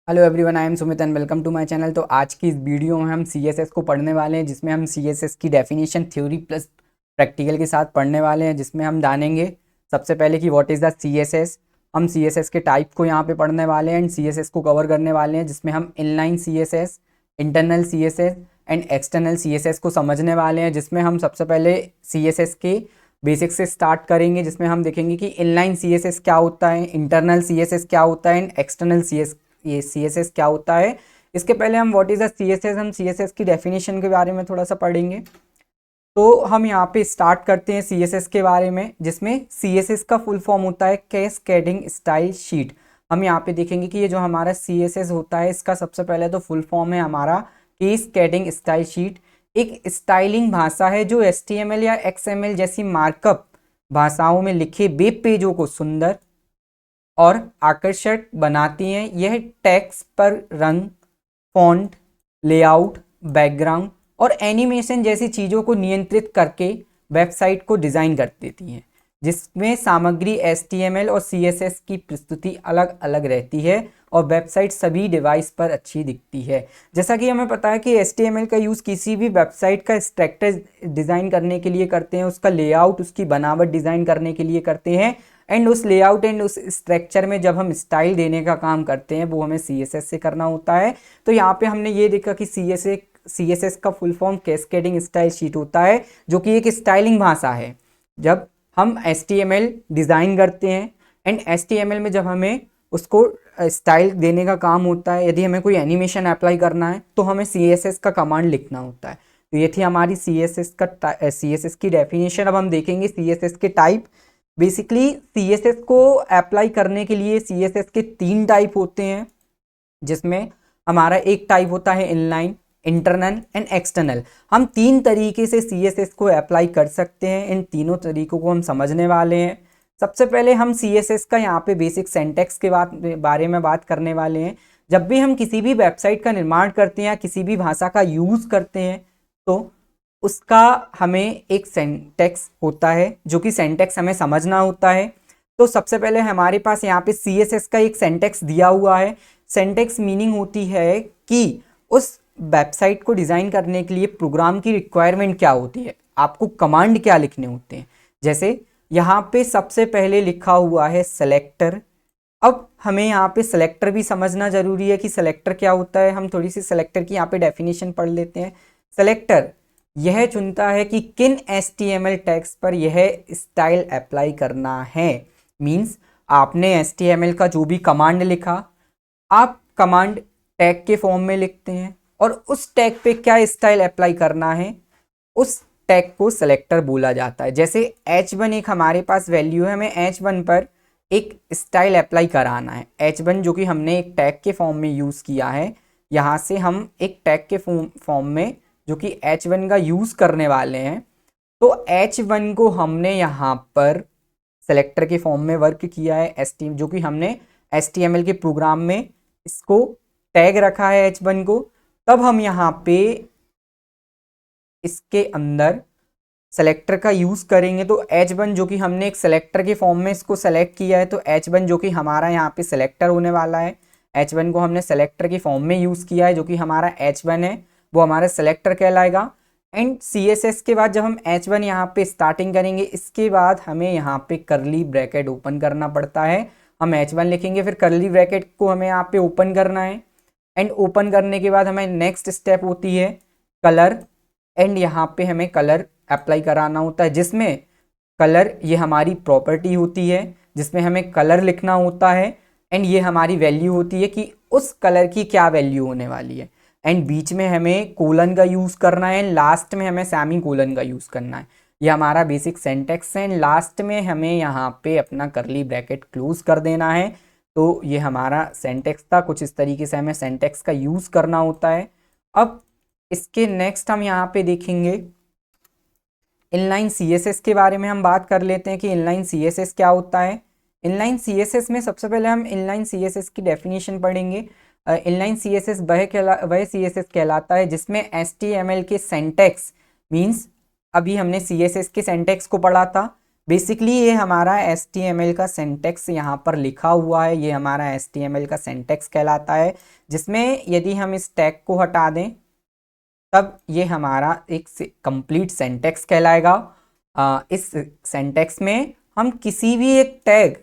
Hello everyone, I am Sumit and welcome to my channel. तो आज की इस वीडियो में हम सीएसएस को पढ़ने वाले हैं, जिसमें हम सीएसएस की डेफिनेशन थ्योरी प्लस प्रैक्टिकल के साथ पढ़ने वाले हैं, जिसमें हम जानेंगे सबसे पहले कि व्हाट इज़ द सीएसएस। हम सीएसएस के टाइप को यहाँ पे पढ़ने वाले हैं एंड सीएसएस को कवर करने वाले हैं, जिसमें हम inline CSS, internal CSS and external CSS को समझने वाले हैं। जिसमें हम सबसे पहले सीएसएस के बेसिक से स्टार्ट करेंगे, जिसमें हम देखेंगे कि इनलाइन सीएसएस क्या होता है, इंटरनल सीएसएस क्या होता है एंड एक्सटर्नल सीएसएस क्या होता है। इसके पहले हम व्हाट इज द सीएसएस, हम सीएसएस की डेफिनेशन के बारे में थोड़ा सा पढ़ेंगे। तो हम यहाँ पे स्टार्ट करते हैं सीएसएस के बारे में, जिसमें सीएसएस का फुल फॉर्म होता है कैस्केडिंग स्टाइल शीट। हम यहाँ पे देखेंगे कि ये जो हमारा सीएसएस होता है, इसका सबसे पहले तो फुल फॉर्म है हमारा कैस्केडिंग स्टाइल शीट। एक स्टाइलिंग भाषा है जो एचटीएमएल या एक्सएमएल जैसी मार्कअप भाषाओं में लिखे वेब पेजों को सुंदर और आकर्षक बनाती हैं। यह टेक्स्ट पर रंग, फॉन्ट, लेआउट, बैकग्राउंड और एनिमेशन जैसी चीज़ों को नियंत्रित करके वेबसाइट को डिज़ाइन कर देती हैं, जिसमें सामग्री HTML और CSS की प्रस्तुति अलग अलग रहती है और वेबसाइट सभी डिवाइस पर अच्छी दिखती है। जैसा कि हमें पता है कि HTML का यूज़ किसी भी वेबसाइट का स्ट्रक्चर डिज़ाइन करने के लिए करते हैं, उसका लेआउट, उसकी बनावट डिज़ाइन करने के लिए करते हैं एंड उस लेआउट एंड उस स्ट्रक्चर में जब हम स्टाइल देने का काम करते हैं वो हमें CSS से करना होता है। तो यहाँ पे हमने ये देखा कि CSS का full form cascading style sheet होता है, जो कि एक स्टाइलिंग भाषा है। जब हम HTML डिज़ाइन करते हैं एंड HTML में जब हमें उसको स्टाइल देने का काम होता है, यदि हमें कोई एनिमेशन अप्लाई करना है तो हमें CSS का कमांड लिखना होता है। तो ये थी हमारी CSS की डेफिनेशन। अब हम देखेंगे CSS के टाइप। बेसिकली CSS को अप्लाई करने के लिए CSS के 3 टाइप होते हैं, जिसमें हमारा एक टाइप होता है इनलाइन, इंटरनल एंड एक्सटर्नल। हम 3 तरीके से CSS को अप्लाई कर सकते हैं। इन तीनों तरीकों को हम समझने वाले हैं। सबसे पहले हम CSS का यहाँ पे बेसिक सिंटैक्स के बारे में बात करने वाले हैं। जब भी हम किसी भी वेबसाइट का निर्माण करते हैं या किसी भी भाषा का यूज़ करते हैं, तो उसका हमें एक सेंटेक्स होता है, जो कि सेंटेक्स हमें समझना होता है। तो सबसे पहले हमारे पास यहाँ पे CSS का एक सेंटेक्स दिया हुआ है। सेंटेक्स मीनिंग होती है कि उस वेबसाइट को डिज़ाइन करने के लिए प्रोग्राम की रिक्वायरमेंट क्या होती है, आपको कमांड क्या लिखने होते हैं। जैसे यहाँ पे सबसे पहले लिखा हुआ है सेलेक्टर। अब हमें यहाँ पे सेलेक्टर भी समझना जरूरी है कि सेलेक्टर क्या होता है। हम थोड़ी सी सेलेक्टर की यहाँ पे डेफिनेशन पढ़ लेते हैं। सेलेक्टर यह चुनता है कि किन HTML टैग्स पर यह स्टाइल अप्लाई करना है। मीन्स आपने HTML का जो भी कमांड लिखा, आप कमांड टैग के फॉर्म में लिखते हैं और उस टैग पे क्या स्टाइल अप्लाई करना है, उस टैग को सेलेक्टर बोला जाता है। जैसे H1 एक हमारे पास वैल्यू है, हमें H1 पर एक स्टाइल अप्लाई कराना है। H1 जो कि हमने एक टैग के फॉर्म में यूज़ किया है, यहाँ से हम एक टैग के फॉर्म में जो कि H1 का यूज़ करने वाले हैं, तो H1 को हमने यहाँ पर सेलेक्टर के फॉर्म में वर्क किया है। जो कि हमने HTML के प्रोग्राम में इसको टैग रखा है H1 को। तब हम यहाँ पे इसके अंदर सेलेक्टर का यूज़ करेंगे। तो H1 जो कि हमने एक सेलेक्टर के फॉर्म में इसको सेलेक्ट किया है, तो H1 जो कि हमारा यहाँ पे सेलेक्टर होने वाला है, H1 को हमने सेलेक्टर के फॉर्म में यूज़ किया है, जो कि हमारा H1 है, वो हमारा सेलेक्टर कहलाएगा। एंड CSS के बाद जब हम H1 यहाँ पे स्टार्टिंग करेंगे, इसके बाद हमें यहाँ पे करली ब्रैकेट ओपन करना पड़ता है। हम H1 लिखेंगे, फिर करली ब्रैकेट को हमें यहाँ पे ओपन करना है एंड ओपन करने के बाद हमें नेक्स्ट स्टेप होती है कलर। एंड यहाँ पे हमें कलर अप्लाई कराना होता है, जिसमें कलर ये हमारी प्रॉपर्टी होती है, जिसमें हमें कलर लिखना होता है एंड ये हमारी वैल्यू होती है कि उस कलर की क्या वैल्यू होने वाली है। एंड बीच में हमें कोलन का यूज़ करना है एंड लास्ट में हमें सेमी कोलन का यूज़ करना है। ये हमारा बेसिक सेंटेक्स है एंड लास्ट में हमें यहाँ पे अपना करली ब्रैकेट क्लोज कर देना है। तो ये हमारा सेंटेक्स था। कुछ इस तरीके से हमें सेंटेक्स का यूज़ करना होता है। अब इसके नेक्स्ट हम यहाँ पे देखेंगे इनलाइन CSS के बारे में। हम बात कर लेते हैं कि इनलाइन CSS क्या होता है। इनलाइन CSS में सबसे पहले हम इनलाइन CSS की डेफिनेशन पढ़ेंगे। इनलाइन CSS वह CSS कहलाता है जिसमें HTML के सेंटेक्स, मीन्स अभी हमने CSS के सेंटेक्स को पढ़ा था, बेसिकली ये हमारा HTML का सिंटैक्स यहाँ पर लिखा हुआ है, ये हमारा HTML का सिंटैक्स कहलाता है, जिसमें यदि हम इस टैग को हटा दें तब ये हमारा एक कंप्लीट सिंटैक्स कहलाएगा। इस सिंटैक्स में हम किसी भी एक टैग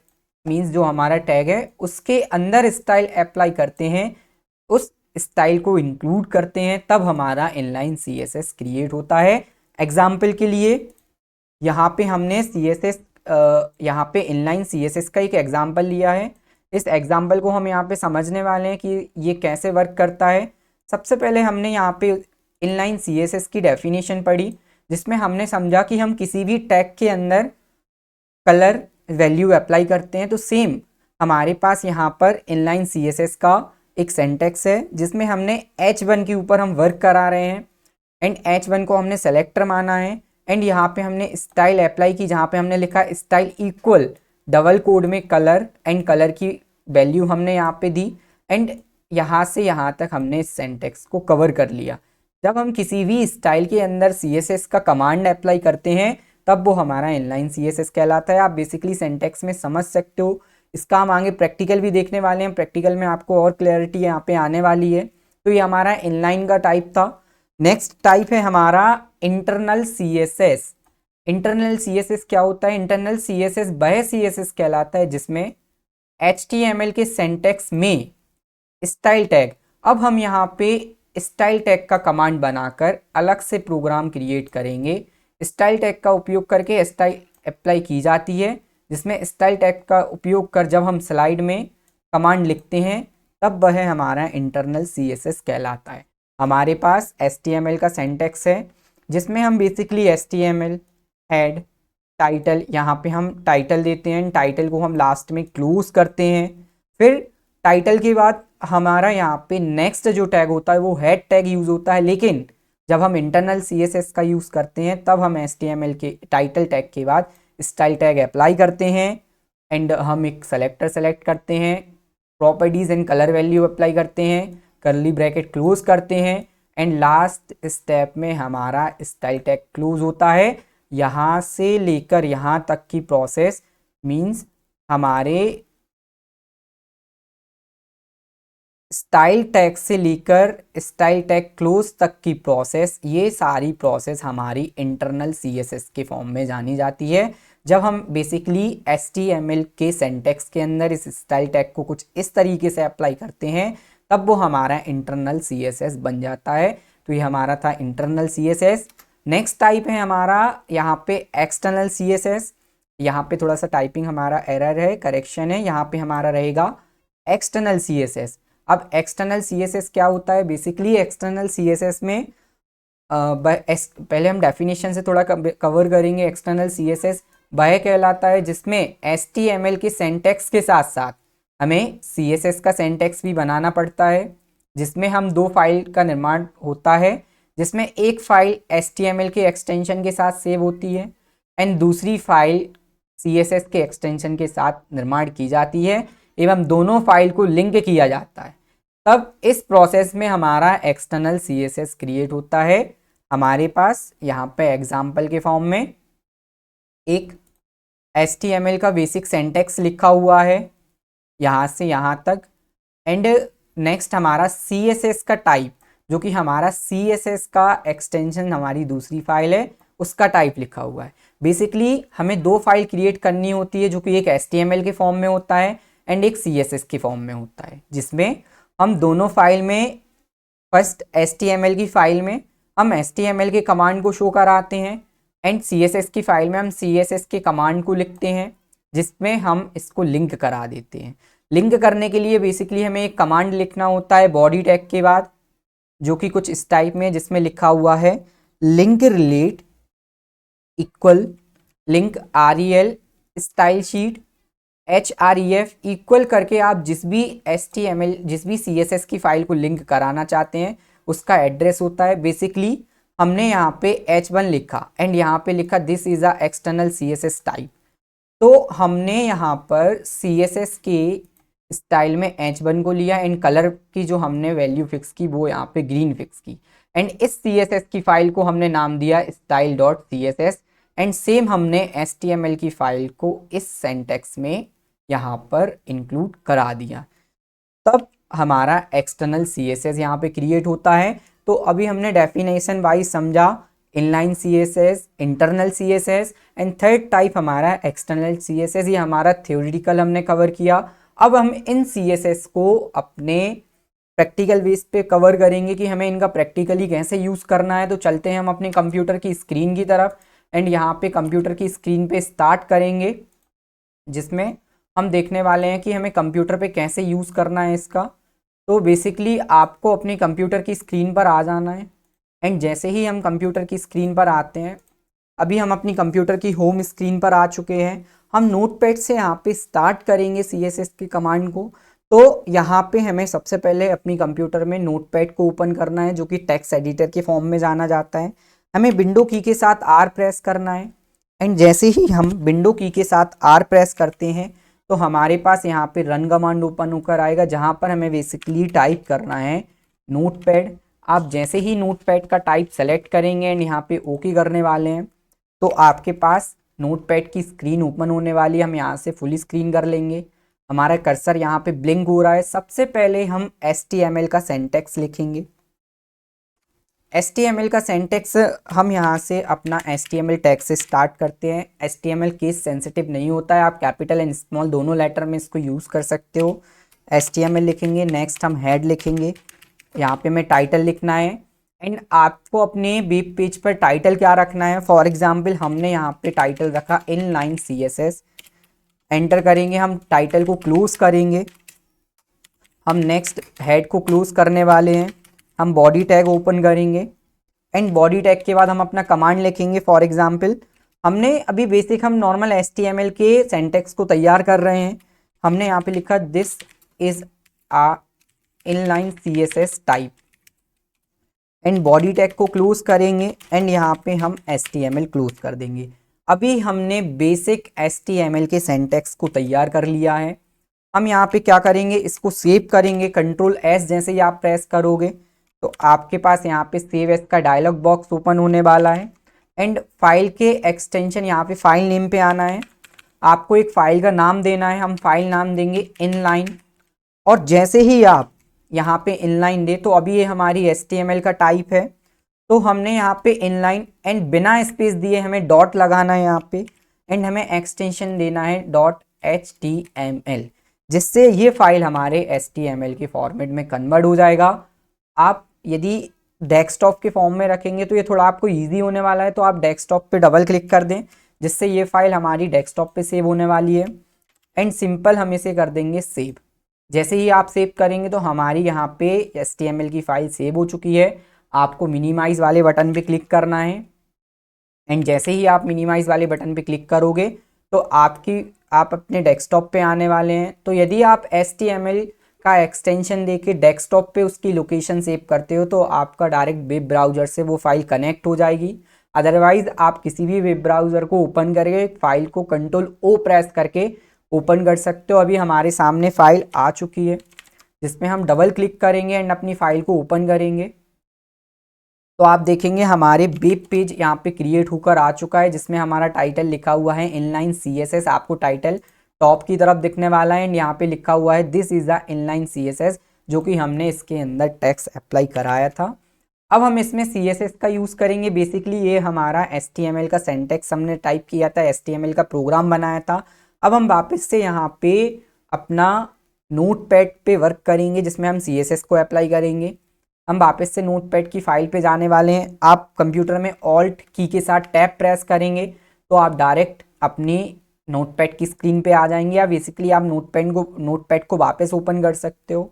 मींस जो हमारा टैग है उसके अंदर स्टाइल अप्लाई करते हैं, उस स्टाइल को इंक्लूड करते हैं, तब हमारा इनलाइन CSS क्रिएट होता है। एग्जाम्पल के लिए यहाँ पे हमने यहाँ पे इनलाइन CSS का एक एग्जाम्पल लिया है। इस एग्जाम्पल को हम यहाँ पे समझने वाले हैं कि ये कैसे वर्क करता है। सबसे पहले हमने यहाँ पे इनलाइन CSS की डेफिनेशन पढ़ी, जिसमें हमने समझा कि हम किसी भी टैग के अंदर कलर वैल्यू अप्लाई करते हैं, तो सेम हमारे पास यहाँ पर इनलाइन CSS का एक सिंटैक्स है, जिसमें हमने H1 के ऊपर हम वर्क करा रहे हैं एंड H1 को हमने सेलेक्टर माना है एंड यहाँ पे हमने स्टाइल अप्लाई की, जहाँ पे हमने लिखा स्टाइल इक्वल डबल कोड में कलर एंड कलर की वैल्यू हमने यहाँ पे दी एंड यहाँ से यहाँ तक हमने इस सिंटैक्स को कवर कर लिया। जब हम किसी भी स्टाइल के अंदर CSS का कमांड अप्लाई करते हैं तब वो हमारा इनलाइन CSS कहलाता है। आप बेसिकली सिंटैक्स में समझ सकते हो। इसका हम आगे प्रैक्टिकल भी देखने वाले हैं, प्रैक्टिकल में आपको और क्लैरिटी यहाँ पे आने वाली है। तो ये हमारा इनलाइन का टाइप था। नेक्स्ट टाइप है हमारा इंटरनल CSS। इंटरनल CSS क्या होता है? इंटरनल CSS वह CSS कहलाता है जिसमें HTML के सिंटैक्स में स्टाइल टैग, अब हम यहाँ पे स्टाइल टैग का कमांड बनाकर अलग से प्रोग्राम क्रिएट करेंगे। स्टाइल टैग का उपयोग करके स्टाइल अप्लाई की जाती है, जिसमें स्टाइल टैग का उपयोग कर जब हम स्लाइड में कमांड लिखते हैं तब वह हमारा इंटरनल CSS कहलाता है। हमारे पास HTML का सिंटैक्स है, जिसमें हम बेसिकली HTML हेड टाइटल, यहाँ पे हम टाइटल देते हैं, टाइटल को हम लास्ट में क्लोज करते हैं। फिर टाइटल के बाद हमारा यहाँ पे नेक्स्ट जो टैग होता है वो हेड टैग यूज़ होता है, लेकिन जब हम इंटरनल CSS का यूज़ करते हैं तब हम HTML के टाइटल टैग के बाद स्टाइल टैग अप्लाई करते हैं एंड हम एक सेलेक्टर सेलेक्ट करते हैं, properties and colour value apply करते हैं, कर्ली ब्रैकेट क्लोज करते हैं एंड लास्ट स्टेप में हमारा स्टाइल टैग क्लोज होता है। यहाँ से लेकर यहाँ तक की प्रोसेस मींस हमारे स्टाइल टैग से लेकर स्टाइल टैग क्लोज तक की प्रोसेस, ये सारी प्रोसेस हमारी इंटरनल CSS के फॉर्म में जानी जाती है। जब हम बेसिकली HTML के सिंटैक्स के अंदर इस स्टाइल टैग को कुछ इस तरीके से अप्लाई करते हैं तब वो हमारा इंटरनल CSS बन जाता है। तो ये हमारा था इंटरनल CSS। नेक्स्ट टाइप है हमारा यहाँ पे एक्सटर्नल CSS। यहाँ पे थोड़ा सा टाइपिंग हमारा एरर है, करेक्शन है, यहाँ पे हमारा रहेगा एक्सटर्नल CSS। अब एक्सटर्नल CSS क्या होता है? बेसिकली एक्सटर्नल CSS में पहले हम डेफिनेशन से थोड़ा कवर करेंगे। एक्सटर्नल CSS वह कहलाता है जिसमें HTML के सिंटैक्स के साथ साथ हमें CSS का सिंटैक्स भी बनाना पड़ता है, जिसमें हम दो फाइल का निर्माण होता है, जिसमें एक फाइल HTML के एक्सटेंशन के साथ सेव होती है एंड दूसरी फाइल CSS के एक्सटेंशन के साथ निर्माण की जाती है एवं दोनों फाइल को लिंक किया जाता है। तब इस प्रोसेस में हमारा एक्सटर्नल CSS क्रिएट होता है। हमारे पास यहाँ पे एग्जाम्पल के फॉर्म में एक HTML का बेसिक सिंटैक्स लिखा हुआ है यहाँ से यहाँ तक एंड नेक्स्ट हमारा CSS का टाइप, जो कि हमारा CSS का एक्सटेंशन हमारी दूसरी फाइल है उसका टाइप लिखा हुआ है। बेसिकली हमें दो फाइल क्रिएट करनी होती है, जो कि एक HTML के फॉर्म में होता है एंड एक CSS के फॉर्म में होता है, जिसमें हम दोनों फाइल में फर्स्ट HTML की फाइल में हम HTML के कमांड को शो कराते हैं एंड CSS की फाइल में हम CSS के कमांड को लिखते हैं, जिसमें हम इसको लिंक करा देते हैं। लिंक करने के लिए बेसिकली हमें एक कमांड लिखना होता है बॉडी टैग के बाद, जो कि कुछ इस टाइप में, जिसमें लिखा हुआ है link relate equal link REL style sheet href equal करके आप जिस भी CSS की फाइल को लिंक कराना चाहते हैं उसका एड्रेस होता है। बेसिकली हमने यहाँ पे H1 लिखा एंड यहाँ पे लिखा this is a external CSS type, तो हमने यहाँ पर CSS के स्टाइल में H1 को लिया एंड कलर की जो हमने वैल्यू फिक्स की वो यहाँ पे ग्रीन फिक्स की एंड इस CSS की फाइल को हमने नाम दिया style.css एंड सेम हमने HTML की फाइल को इस सिंटैक्स में यहाँ पर इंक्लूड करा दिया, तब हमारा एक्सटर्नल CSS यहाँ पे क्रिएट होता है। तो अभी हमने डेफिनेशन वाइज समझा inline CSS, internal CSS and third type हमारा एक्सटर्नल CSS। ये हमारा थ्योरेटिकल हमने कवर किया। अब हम इन CSS को अपने प्रैक्टिकल बेस पे कवर करेंगे कि हमें इनका प्रैक्टिकली कैसे यूज़ करना है। तो चलते हैं हम अपने कंप्यूटर की स्क्रीन की तरफ एंड यहाँ पे कंप्यूटर की स्क्रीन पे स्टार्ट करेंगे, जिसमें हम देखने वाले हैं कि हमें कंप्यूटर पे कैसे यूज़ करना है इसका। तो बेसिकली आपको अपने कंप्यूटर की स्क्रीन पर आ जाना है एंड जैसे ही हम कंप्यूटर की स्क्रीन पर आते हैं, अभी हम अपनी कंप्यूटर की होम स्क्रीन पर आ चुके हैं। हम नोटपैड से यहाँ पे स्टार्ट करेंगे CSS की कमांड को। तो यहाँ पे हमें सबसे पहले अपनी कंप्यूटर में नोटपैड को ओपन करना है, जो कि टेक्स्ट एडिटर के फॉर्म में जाना जाता है। हमें विंडो की के साथ R प्रेस करना है एंड जैसे ही हम विंडो की के साथ R प्रेस करते हैं तो हमारे पास यहाँ पे रन कमांड ओपन होकर आएगा, जहाँ पर हमें बेसिकली टाइप करना है नोटपैड। आप जैसे ही नोटपैड का टाइप सेलेक्ट करेंगे एंड यहाँ पे ओके करने वाले हैं तो आपके पास नोटपैड की स्क्रीन ओपन होने वाली है। हम यहाँ से फुल स्क्रीन कर लेंगे। हमारा कर्सर यहाँ पे ब्लिंक हो रहा है। सबसे पहले हम HTML का सिंटैक्स लिखेंगे। HTML का सिंटैक्स हम यहाँ से अपना HTML टैग से स्टार्ट करते हैं। HTML केस सेंसिटिव नहीं होता है, आप कैपिटल एंड स्मॉल दोनों लेटर में इसको यूज़ कर सकते हो। HTML लिखेंगे, नेक्स्ट हम हेड लिखेंगे, यहाँ पे हमें टाइटल लिखना है एंड आपको अपने वेब पेज पर टाइटल क्या रखना है। फॉर एग्जाम्पल हमने यहाँ पे टाइटल रखा इनलाइन CSS। एंटर करेंगे, हम टाइटल को क्लोज करेंगे। हम नेक्स्ट हेड को क्लोज करने वाले हैं। हम बॉडी टैग ओपन करेंगे एंड बॉडी टैग के बाद हम अपना कमांड लिखेंगे। फॉर एग्जांपल हमने अभी बेसिक हम नॉर्मल HTML के सिंटैक्स को तैयार कर रहे हैं। हमने यहाँ पे लिखा this is a inline CSS type and body tag को क्लोज करेंगे एंड यहाँ पे हम HTML क्लोज कर देंगे। अभी हमने बेसिक HTML के सिंटैक्स को तैयार कर लिया है। हम यहाँ पे क्या करेंगे, इसको सेव करेंगे। Ctrl+S जैसे ही आप प्रेस करोगे तो आपके पास यहाँ पे सेव एज का डायलॉग बॉक्स ओपन होने वाला है एंड फाइल के एक्सटेंशन यहाँ पे फाइल नेम पे आना है। आपको एक फाइल का नाम देना है। हम फाइल नाम देंगे इनलाइन और जैसे ही आप यहाँ पे इनलाइन दे तो अभी ये हमारी HTML का टाइप है। तो हमने यहाँ पे इनलाइन एंड बिना स्पेस दिए हमें डॉट लगाना है यहाँ पे एंड हमें एक्सटेंशन देना है .html, जिससे ये फाइल हमारे HTML के फॉर्मेट में कन्वर्ट हो जाएगा। आप यदि डेस्कटॉप के फॉर्म में रखेंगे तो ये थोड़ा आपको इजी होने वाला है, तो आप डेस्कटॉप पे डबल क्लिक कर दें, जिससे ये फाइल हमारी डेस्कटॉप पे सेव होने वाली है एंड सिंपल हम इसे कर देंगे सेव। जैसे ही आप सेव करेंगे तो हमारी यहाँ पे HTML की फाइल सेव हो चुकी है। आपको मिनिमाइज़ वाले बटन पे क्लिक करना है एंड जैसे ही आप मिनिमाइज़ वाले बटन पे क्लिक करोगे तो आप अपने डेस्कटॉप पे आने वाले हैं। तो यदि आप HTML का एक्सटेंशन देके डेस्कटॉप पे उसकी लोकेशन सेव करते हो तो आपका डायरेक्ट वेब ब्राउज़र से वो फाइल कनेक्ट हो जाएगी। अदरवाइज़ आप किसी भी वेब ब्राउज़र को ओपन करके फाइल को Ctrl+O प्रेस करके ओपन कर सकते हो। अभी हमारे सामने फाइल आ चुकी है, जिसमें हम डबल क्लिक करेंगे एंड अपनी फाइल को ओपन करेंगे तो आप देखेंगे हमारे वेब पेज यहाँ पे क्रिएट होकर आ चुका है, जिसमें हमारा टाइटल लिखा हुआ है इनलाइन CSS। आपको टाइटल टॉप की तरफ दिखने वाला है एंड यहाँ पे लिखा हुआ है this is the inline CSS, जो कि हमने इसके अंदर टेक्स्ट अप्लाई कराया था। अब हम इसमें CSS का यूज़ करेंगे। बेसिकली ये हमारा HTML का सिंटैक्स हमने टाइप किया था, HTML का प्रोग्राम बनाया था। अब हम वापस से यहाँ पे अपना नोटपैड पे वर्क करेंगे, जिसमें हम CSS को अप्लाई करेंगे। हम वापस से नोटपैड की फाइल पे जाने वाले हैं। आप कंप्यूटर में ऑल्ट की के साथ टैब प्रेस करेंगे तो आप डायरेक्ट अपनी नोटपैड की स्क्रीन पे आ जाएंगे, या बेसिकली आप नोटपैड को वापस ओपन कर सकते हो।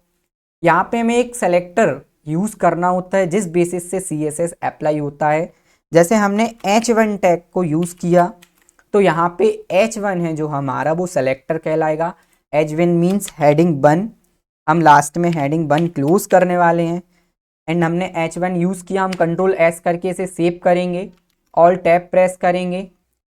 यहाँ पे हमें एक सेलेक्टर यूज़ करना होता है जिस बेसिस से CSS अप्लाई होता है। जैसे हमने H1 टैग को यूज़ किया तो यहाँ पे H1 है जो हमारा वो सेलेक्टर कहलाएगा। H1 means heading 1। हम लास्ट में हेडिंग 1 क्लोज करने वाले हैं एंड हमने H1 यूज़ किया। हम Ctrl+S करके इसे सेव करेंगे, ऑल टैब प्रेस करेंगे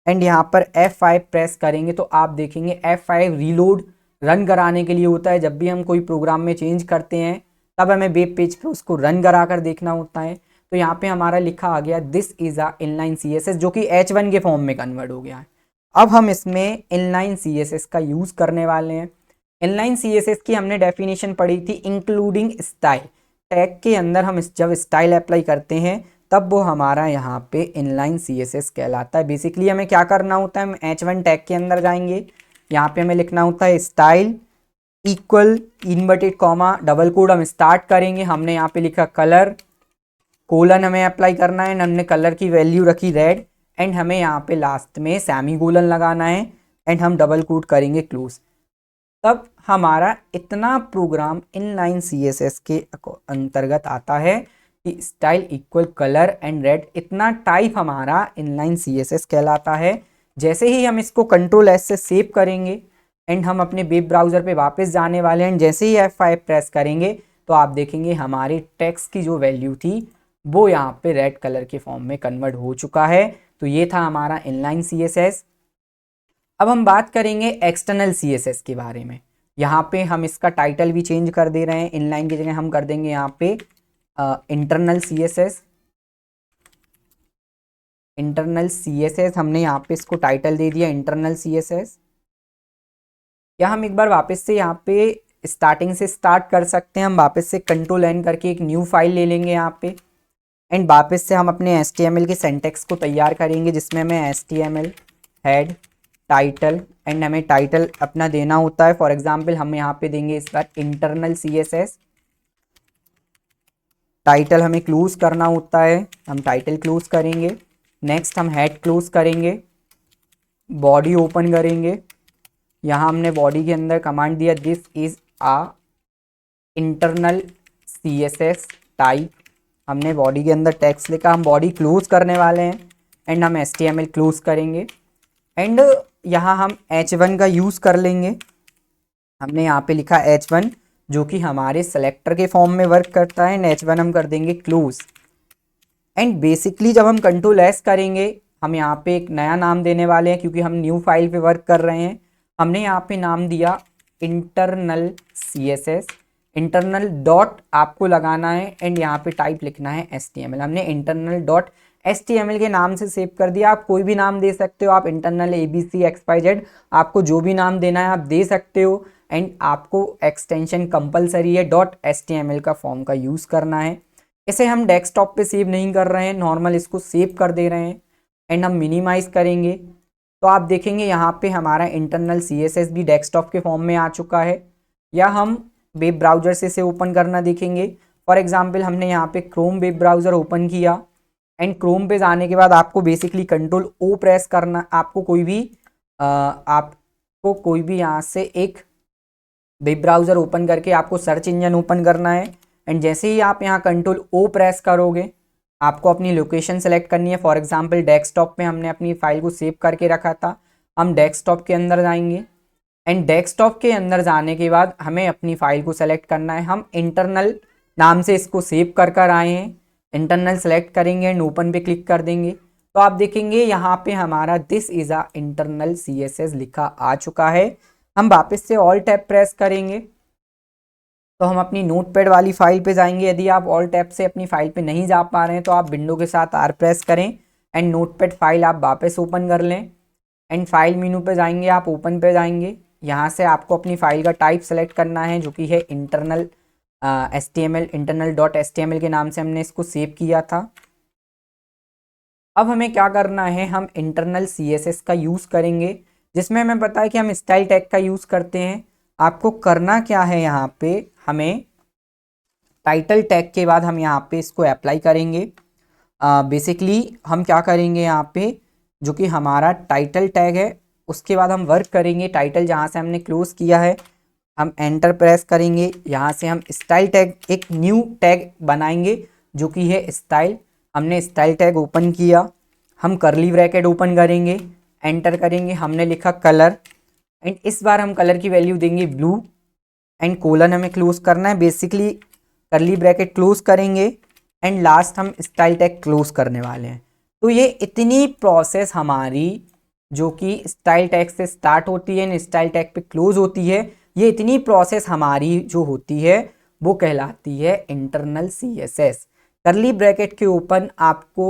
एंड यहाँ पर F5 प्रेस करेंगे तो आप देखेंगे F5 रीलोड रन कराने के लिए होता है। जब भी हम कोई प्रोग्राम में चेंज करते हैं तब हमें वेब पेज पे उसको रन करा कर देखना होता है। तो यहाँ पे हमारा लिखा आ गया this is a inline CSS, जो कि H1 के फॉर्म में कन्वर्ट हो गया है। अब हम इसमें इनलाइन CSS का यूज करने वाले हैं। इनलाइन CSS की हमने डेफिनेशन पढ़ी थी इंक्लूडिंग स्टाइल। टैग के अंदर हम जब स्टाइल अप्लाई करते हैं तब वो हमारा यहाँ पे इनलाइन CSS कहलाता है। बेसिकली हमें क्या करना होता है, हम H1 टैग के अंदर जाएंगे, यहाँ पे हमें लिखना होता है style equal inverted comma double quote हम स्टार्ट करेंगे। हमने यहाँ पे लिखा कलर कोलन हमें अप्लाई करना है, हमने कलर की वैल्यू रखी रेड, एंड हमें यहाँ पे लास्ट में सेमी कोलन लगाना है, एंड हम डबल कोट करेंगे क्लोज। तब हमारा इतना प्रोग्राम इनलाइन CSS के अंतर्गत आता है कि style equal colour and red, इतना टाइप हमारा इनलाइन CSS कहलाता है। जैसे ही हम इसको Ctrl+S से सेव करेंगे एंड हम अपने वेब ब्राउज़र पे वापस जाने वाले हैं, जैसे ही F5 प्रेस करेंगे तो आप देखेंगे हमारे टेक्स्ट की जो वैल्यू थी वो यहाँ पे रेड कलर के फॉर्म में कन्वर्ट हो चुका है। तो ये था हमारा इनलाइन CSS। अब हम बात करेंगे एक्सटर्नल CSS के बारे में। यहाँ पे हम इसका टाइटल भी चेंज कर दे रहे हैं, इनलाइन की जगह हम कर देंगे यहाँ पे इंटरनल CSS। इंटरनल CSS हमने यहाँ पे इसको टाइटल दे दिया इंटरनल CSS। या हम एक बार वापस से यहाँ पे स्टार्टिंग से स्टार्ट कर सकते हैं, हम वापस से Ctrl+N करके एक न्यू फाइल ले लेंगे यहाँ पे, एंड वापस से हम अपने HTML के सिंटैक्स को तैयार करेंगे, जिसमें हमें HTML हेड टाइटल, एंड हमें टाइटल अपना देना होता है। फॉर एग्जांपल हम यहाँ पे देंगे इस बार इंटरनल CSS। टाइटल हमें क्लोज करना होता है, हम टाइटल क्लोज करेंगे। नेक्स्ट हम हेड क्लोज करेंगे, बॉडी ओपन करेंगे। यहाँ हमने बॉडी के अंदर कमांड दिया this is a internal CSS type. हमने बॉडी के अंदर टेक्स्ट लिखा, हम बॉडी क्लोज करने वाले हैं, एंड हम HTML क्लोज करेंगे, एंड यहाँ हम H1 का यूज़ कर लेंगे। हमने यहाँ पे लिखा H1 जो कि हमारे सेलेक्टर के फॉर्म में वर्क करता है, एंड H1 हम कर देंगे क्लोज। एंड बेसिकली जब हम Ctrl+S करेंगे हम यहाँ पे एक नया नाम देने वाले हैं, क्योंकि हम न्यू फाइल पे वर्क कर रहे हैं। हमने यहाँ पे नाम दिया इंटरनल CSS। इंटरनल डॉट आपको लगाना है, एंड यहाँ पे टाइप लिखना है HTML। हमने इंटरनल डॉट HTML के नाम से सेव कर दिया। आप कोई भी नाम दे सकते हो, आप इंटरनल ABC XYZ, आपको जो भी नाम देना है आप दे सकते हो, एंड आपको एक्सटेंशन कंपलसरी है .html का फॉर्म का यूज़ करना है। इसे हम डेस्कटॉप पे सेव नहीं कर रहे हैं, नॉर्मल इसको सेव कर दे रहे हैं, एंड हम मिनिमाइज़ करेंगे तो आप देखेंगे यहाँ पे हमारा इंटरनल CSS भी डेस्कटॉप के फॉर्म में आ चुका है। या हम वेब ब्राउज़र से इसे ओपन करना देखेंगे। फॉर एग्जांपल हमने यहाँ पे क्रोम वेब ब्राउज़र ओपन किया, एंड क्रोम पे जाने के बाद आपको बेसिकली Ctrl+O प्रेस करना, आपको कोई भी यहाँ से एक वेब ब्राउज़र ओपन करके आपको सर्च इंजन ओपन करना है, एंड जैसे ही आप यहाँ Ctrl+O प्रेस करोगे आपको अपनी लोकेशन सेलेक्ट करनी है। फॉर एग्जांपल डेस्कटॉप पे हमने अपनी फाइल को सेव करके रखा था, हम डेस्कटॉप के अंदर जाएंगे, एंड डेस्कटॉप के अंदर जाने के बाद हमें अपनी फाइल को सेलेक्ट करना है। हम इंटरनल नाम से इसको सेव कर आए हैं, इंटरनल सेलेक्ट करेंगे एंड ओपन पे क्लिक कर देंगे तो आप देखेंगे यहाँ पे हमारा this is a internal CSS लिखा आ चुका है। हम वापस से ऑल टैब प्रेस करेंगे तो हम अपनी नोटपैड वाली फाइल पे जाएंगे। यदि आप ऑल टैब से अपनी फाइल पे नहीं जा पा रहे हैं तो आप विंडो के साथ R प्रेस करें, एंड नोटपैड फाइल आप वापस ओपन कर लें, एंड फाइल मेनू पे जाएंगे, आप ओपन पे जाएंगे। यहाँ से आपको अपनी फाइल का टाइप सेलेक्ट करना है जो कि है इंटरनल HTML, internal.html के नाम से हमने इसको सेव किया था। अब हमें क्या करना है, हम इंटरनल CSS का यूज़ करेंगे, जिसमें हमें पता है कि हम स्टाइल टैग का यूज़ करते हैं। आपको करना क्या है, यहाँ पे हमें टाइटल टैग के बाद हम यहाँ पे इसको अप्लाई करेंगे। बेसिकली हम क्या करेंगे, यहाँ पे जो कि हमारा टाइटल टैग है उसके बाद हम वर्क करेंगे। टाइटल जहाँ से हमने क्लोज किया है हम एंटर प्रेस करेंगे, यहाँ से हम स्टाइल टैग एक न्यू टैग बनाएंगे जो कि है स्टाइल। हमने स्टाइल टैग ओपन किया, हम करली ब्रैकेट ओपन करेंगे, एंटर करेंगे, हमने लिखा कलर, एंड इस बार हम कलर की वैल्यू देंगे ब्लू, एंड कोलन हमें क्लोज करना है। बेसिकली करली ब्रैकेट क्लोज करेंगे एंड लास्ट हम स्टाइल टैग क्लोज करने वाले हैं। तो ये इतनी प्रोसेस हमारी जो कि स्टाइल टैग से स्टार्ट होती है, स्टाइल टैग पे क्लोज होती है, ये इतनी प्रोसेस हमारी जो होती है वो कहलाती है इंटरनल CSS। करली ब्रैकेट के ओपन आपको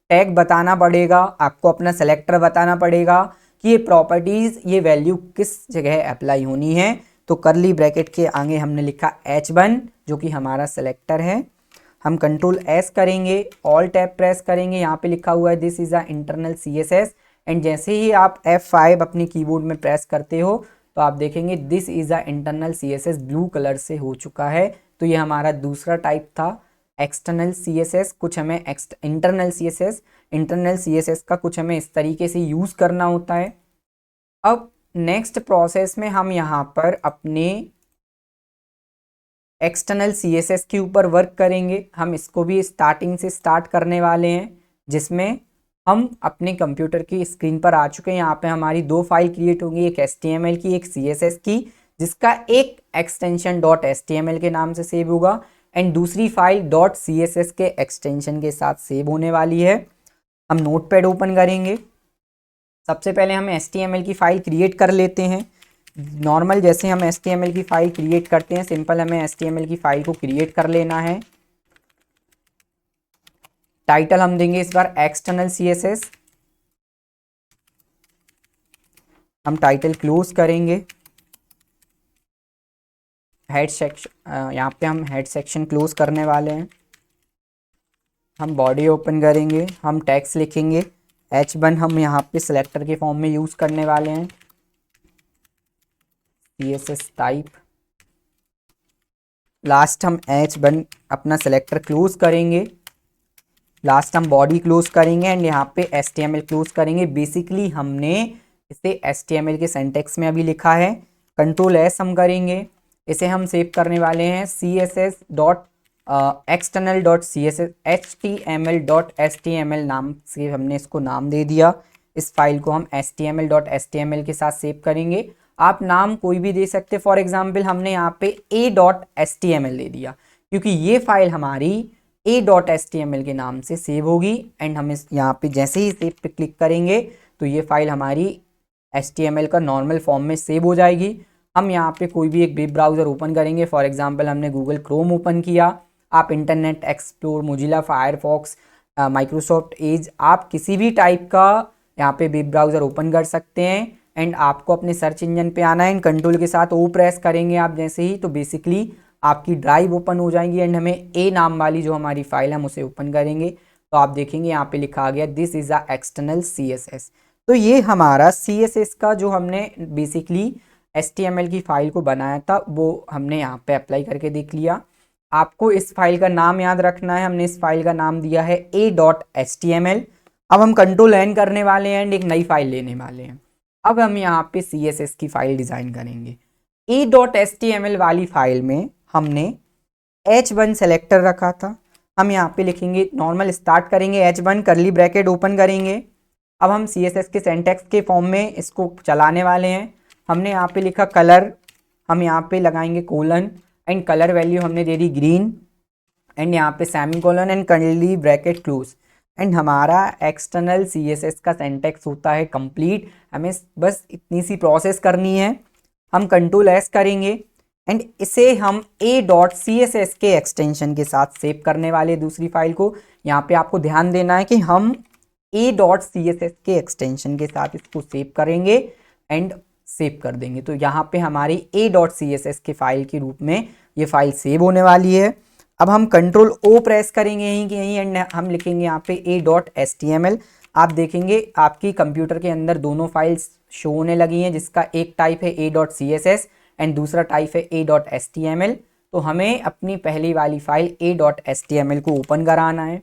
टैग बताना पड़ेगा, आपको अपना सेलेक्टर बताना पड़ेगा कि ये प्रॉपर्टीज, ये वैल्यू किस जगह अप्लाई होनी है। तो करली ब्रैकेट के आगे हमने लिखा H1 जो कि हमारा सेलेक्टर है। हम कंट्रोल S करेंगे, ऑल टैब प्रेस करेंगे, यहाँ पे लिखा हुआ है this is a internal CSS and जैसे ही आप F5 अपनी कीबोर्ड में प्रेस करते हो तो आप देखेंगे this is a internal CSS blue colour से हो चुका है। तो ये हमारा दूसरा टाइप था एक्सटर्नल CSS। कुछ हमें इंटरनल CSS का कुछ हमें इस तरीके से यूज़ करना होता है। अब नेक्स्ट प्रोसेस में हम यहाँ पर अपने एक्सटर्नल CSS के ऊपर वर्क करेंगे। हम इसको भी स्टार्टिंग से स्टार्ट करने वाले हैं, जिसमें हम अपने कंप्यूटर की स्क्रीन पर आ चुके हैं। यहाँ पे हमारी दो फाइल क्रिएट होंगी, एक HTML की, एक CSS की, जिसका एक एक्सटेंशन .html के नाम से सेव होगा एंड दूसरी फाइल .css के एक्सटेंशन के साथ सेव होने वाली है। हम नोटपैड ओपन करेंगे। सबसे पहले हम HTML की फाइल क्रिएट कर लेते हैं। नॉर्मल जैसे हम HTML की फाइल क्रिएट करते हैं, सिंपल हमें HTML की फाइल को क्रिएट कर लेना है। टाइटल हम देंगे इस बार एक्सटर्नल CSS। हम टाइटल क्लोज करेंगे। हेड सेक्शन, यहाँ पे हम हेड सेक्शन क्लोज करने वाले हैं। हम बॉडी ओपन करेंगे, हम टेक्स्ट लिखेंगे H1 हम यहाँ पे सिलेक्टर के फॉर्म में यूज़ करने वाले हैं। CSS टाइप, लास्ट हम H1 अपना सिलेक्टर क्लोज करेंगे। लास्ट हम बॉडी क्लोज करेंगे एंड यहाँ पे HTML क्लोज करेंगे। बेसिकली हमने इसे HTML के सिंटैक्स में अभी लिखा है। कंट्रोल S हम करेंगे। इसे हम सेव करने वाले हैं external.css html.html नाम से हमने इसको नाम दे दिया। इस फाइल को हम html.html के साथ सेव करेंगे। आप नाम कोई भी दे सकते। फॉर एग्जाम्पल हमने यहाँ पे a.html दे दिया क्योंकि ये फाइल हमारी a.html के नाम से सेव होगी एंड हम इस यहाँ पे जैसे ही सेव पे क्लिक करेंगे तो ये फाइल हमारी HTML का नॉर्मल फॉर्म में सेव हो जाएगी। हम यहाँ पे कोई भी एक वेब ब्राउज़र ओपन करेंगे। फॉर एग्जांपल हमने गूगल क्रोम ओपन किया। आप internet explore, Mozilla Firefox, Microsoft Edge, आप किसी भी टाइप का यहाँ पे वेब ब्राउज़र ओपन कर सकते हैं एंड आपको अपने सर्च इंजन पे आना है एंड कंट्रोल के साथ O प्रेस करेंगे आप जैसे ही, तो बेसिकली आपकी ड्राइव ओपन हो जाएंगी एंड हमें A नाम वाली जो हमारी फाइल है हम उसे ओपन करेंगे तो आप देखेंगे यहाँ पे लिखा आ गया this is a external CSS। तो ये हमारा CSS का जो हमने बेसिकली HTML की फाइल को बनाया था वो हमने यहाँ पे अप्लाई करके देख लिया। आपको इस फाइल का नाम याद रखना है। हमने इस फाइल का नाम दिया है a.html। अब हम कंट्रोल N करने वाले हैं एंड एक नई फाइल लेने वाले हैं। अब हम यहाँ पे CSS की फाइल डिज़ाइन करेंगे। a.html वाली फाइल में हमने H1 सेलेक्टर रखा था। हम यहाँ पे लिखेंगे, नॉर्मल स्टार्ट करेंगे, H1 करली ब्रैकेट ओपन करेंगे। अब हम CSS के सिंटैक्स के फॉर्म में इसको चलाने वाले हैं। हमने यहाँ पे लिखा कलर, हम यहाँ पे लगाएंगे कोलन एंड कलर वैल्यू हमने दे दी ग्रीन एंड यहाँ पे सेमीकोलन एंड करली ब्रैकेट क्लोज एंड हमारा एक्सटर्नल CSS का सिंटैक्स होता है कंप्लीट। हमें बस इतनी सी प्रोसेस करनी है। हम कंट्रोल S करेंगे एंड इसे हम a.css के एक्सटेंशन के साथ सेव करने वाले दूसरी फाइल को। यहाँ पे आपको ध्यान देना है कि हम a.css के एक्सटेंशन के साथ इसको सेव करेंगे एंड सेव कर देंगे। तो यहाँ पे हमारी a.css के फाइल के रूप में ये फाइल सेव होने वाली है। अब हम कंट्रोल O प्रेस करेंगे यहीं कि यहीं एंड हम लिखेंगे यहाँ पे a.html। आप देखेंगे आपकी कंप्यूटर के अंदर दोनों फाइल्स शो होने लगी हैं, जिसका एक टाइप है a.css एंड दूसरा टाइप है a.html। तो हमें अपनी पहली वाली फाइल a.html को ओपन कराना है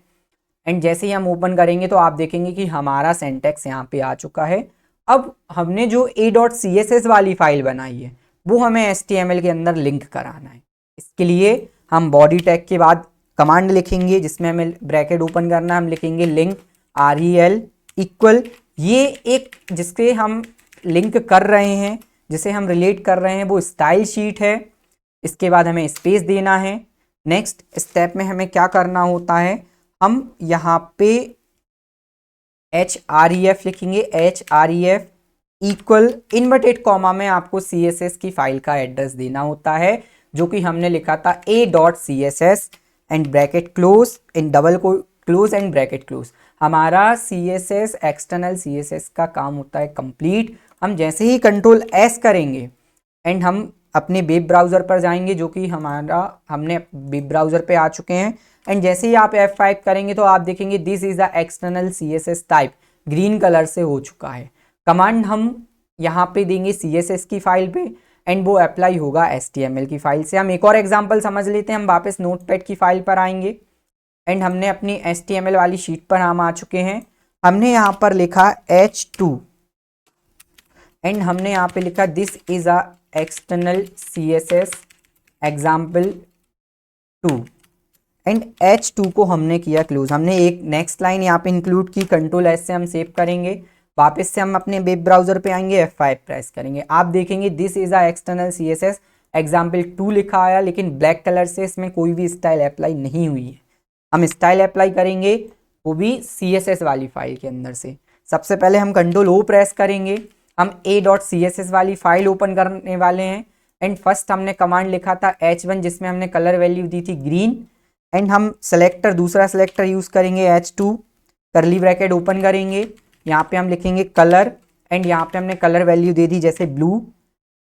एंड जैसे ही हम ओपन करेंगे तो आप देखेंगे कि हमारा सिंटैक्स यहाँ पे आ चुका है। अब हमने जो a.css वाली फाइल बनाई है वो हमें HTML के अंदर लिंक कराना है। इसके लिए हम बॉडी टैग के बाद कमांड लिखेंगे जिसमें हमें ब्रैकेट ओपन करना है। हम लिखेंगे लिंक rel इक्वल, ये एक जिसके हम लिंक कर रहे हैं, जिसे हम रिलेट कर रहे हैं वो स्टाइल शीट है। इसके बाद हमें स्पेस देना है। नेक्स्ट स्टेप में हमें क्या करना होता है, हम यहाँ पे href लिखेंगे, href इक्वल इनवर्टेड कॉमा में आपको CSS की फाइल का एड्रेस देना होता है जो कि हमने लिखा था a.css and bracket close in double को क्लोज एंड ब्रैकेट क्लोज। हमारा CSS एक्सटर्नल CSS का काम होता है कंप्लीट। हम जैसे ही कंट्रोल S करेंगे एंड हम अपने वेब ब्राउज़र पर जाएंगे, जो कि हमने वेब ब्राउज़र पे आ चुके हैं। एंड जैसे ही आप F5 करेंगे तो आप देखेंगे this is the external CSS type, green colour से हो चुका है। कमांड हम यहाँ पे देंगे CSS की फाइल पे एंड वो अप्लाई होगा HTML की फाइल से। हम एक और एग्जांपल समझ लेते हैं। हम वापस नोटपैड की फाइल पर आएंगे एंड हमने अपनी HTML वाली शीट पर हम आ चुके हैं। हमने यहाँ पर लिखा H2 एंड हमने यहाँ पे लिखा this is a external CSS example 2 and H2 को हमने किया क्लोज। हमने एक नेक्स्ट लाइन यहाँ पे इंक्लूड की, कंट्रोल S से हम सेव करेंगे। वापस से हम अपने वेब ब्राउजर पे आएंगे, F5 प्रेस करेंगे। आप देखेंगे this is a external CSS example 2 लिखा आया, लेकिन ब्लैक कलर से इसमें कोई भी स्टाइल अप्लाई नहीं हुई है। हम स्टाइल अप्लाई करेंगे वो भी CSS वाली फाइल के अंदर से। सबसे पहले हम कंट्रोल O प्रेस करेंगे। हम a.css वाली फाइल ओपन करने वाले हैं एंड फर्स्ट हमने कमांड लिखा था H1 जिसमें हमने कलर वैल्यू दी थी ग्रीन एंड हम सेलेक्टर दूसरा सेलेक्टर यूज़ करेंगे H2, करली ब्रैकेट ओपन करेंगे। यहाँ पे हम लिखेंगे कलर एंड यहाँ पे हमने कलर वैल्यू दे दी जैसे ब्लू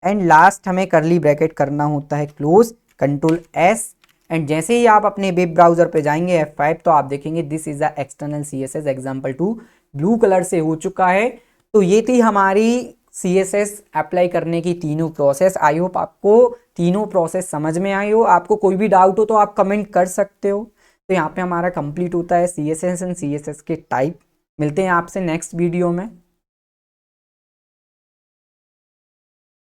एंड लास्ट हमें करली ब्रैकेट करना होता है क्लोज, कंट्रोल S एंड जैसे ही आप अपने वेब ब्राउजर पे जाएंगे F5 तो आप देखेंगे this is the external CSS example 2 blue colour से हो चुका है। तो ये थी हमारी CSS अप्लाई करने की तीनों प्रोसेस। आई होप आपको तीनों प्रोसेस समझ में आई हो। आपको कोई भी डाउट हो तो आप कमेंट कर सकते हो। तो यहाँ पे हमारा कंप्लीट होता है CSS एंड CSS के टाइप। मिलते हैं आपसे नेक्स्ट वीडियो में।